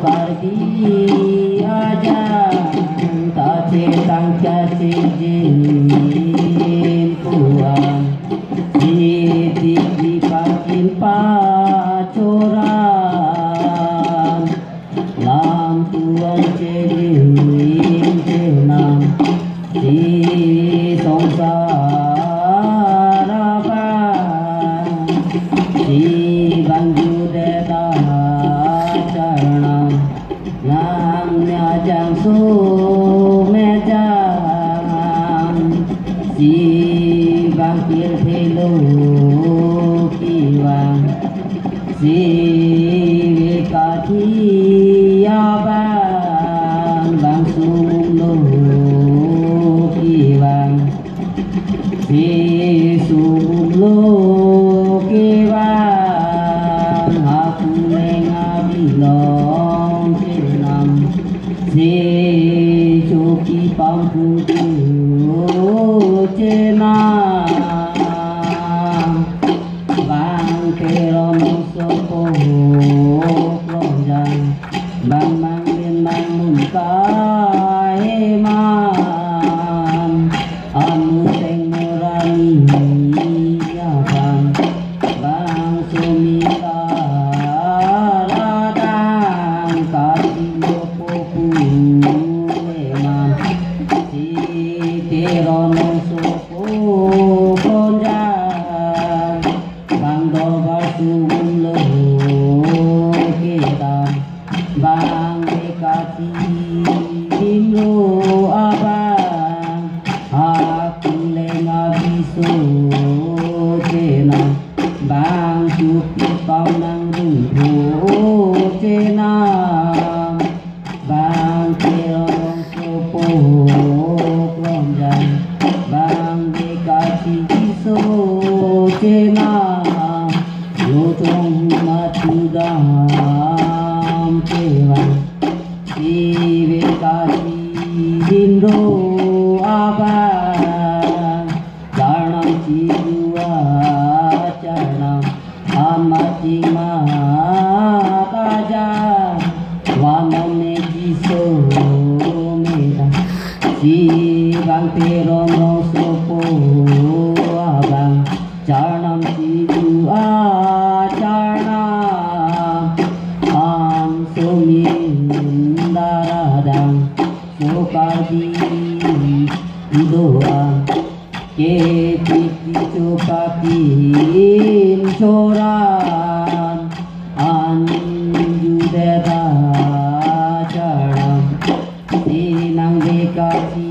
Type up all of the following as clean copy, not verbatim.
kardi aja ta cetang cacing puan di pakin pacoran lam tuan celing cenang di songsara di bangju deta charanam nam nyajang su mejang si bangkir thelu kiwang si vikati abang bang sulu kiwang si sulu kiwang aku mengabilong kenam si cuki pampung cenam bang kerong sopo lonjang bang mangin mangunka eman anu teng nurani abang bang sumita radang katiyo popu eman si kerono sopo lonjang bang dobar sumulo ketam bang dekati dimlo abang aku lenga bisu cenang bang supi pau nang rumpu cenang bang kerong sopo lonjang bang dekati bisu cenang lotong matu dam kewang si bekati dindo abang charanam chidua charanam amati mataja waname jiso meda si bang perono sopo abang charanam chidua charanam am sumindaradang sukadi doa keti cukakin coran anju deta charam sinang dekati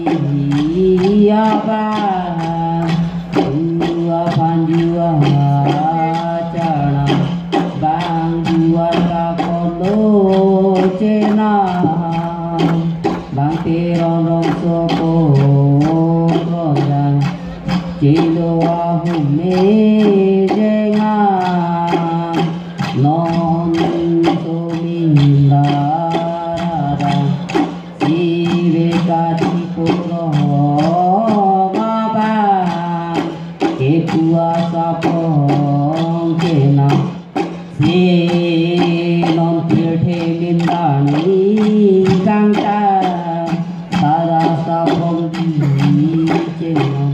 abang dua panjua charam bang dua kakono cenang bang terono sopo lonjang cilo ahume jengang non sumindaradang si bekati puro abang kepuasa pong kenang si non tirthe lindani kangta tarasa pong di cenang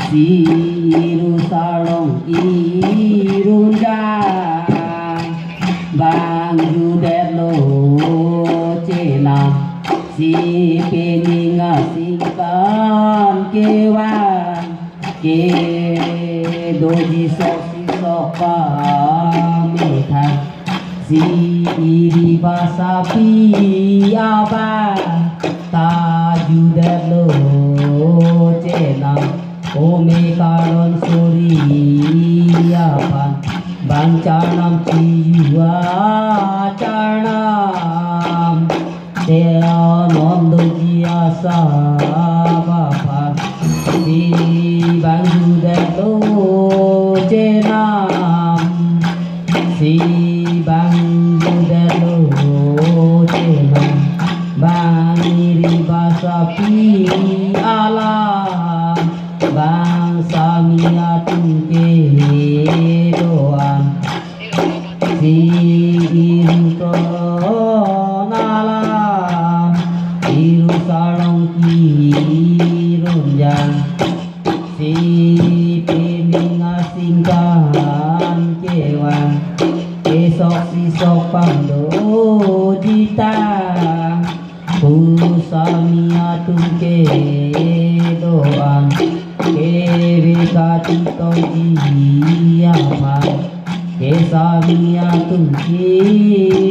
si iru salong irunjang bang judelo cenang si peninga singkan kewang ke doji sosi soka methan si iri basapi abang tajudelo cenang ome karon suri apan bang canam ciwa canam dea nondo jiasa bapan di bang judelo cenam si bang judelo cenam bang iri basapi alam bang samia tungke doan si iru sok sisok pando jita Kusamiatum ke doan ke bekati tojiapa ke samiatum ke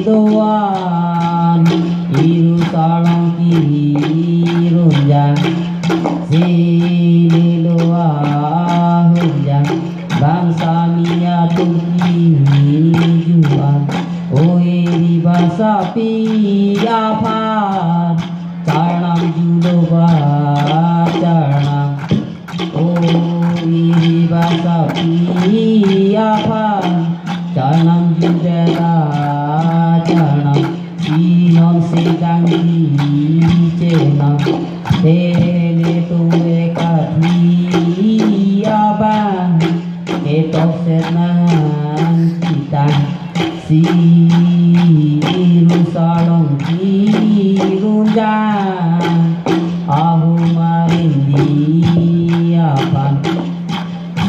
doan iru salang kirunjang sililoa hunjang bang samiatum kijuan oi di basa piapa Charnam juloba charnam oi basa piapa Charnam judela charnam Sinon sedang dicenam Tele tuwe kathi abang Etok senang kita Siru salong kirunjang Ahu marindi apang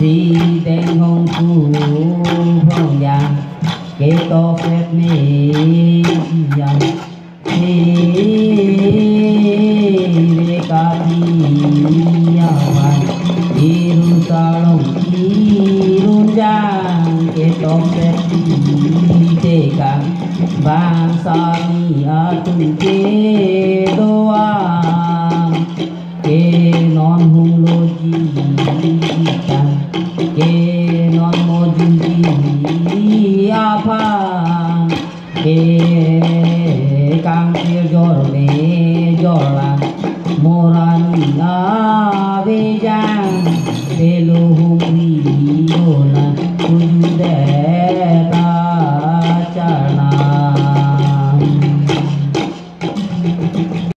Si deng hong ku hong yang Ketok set me yang Bekati awan Iru salong kirunjang Ketok set ditegang Bangsa ni atung ke doang Ke non hung loji ikan Ke non mojuji apa Ke kang sir jor me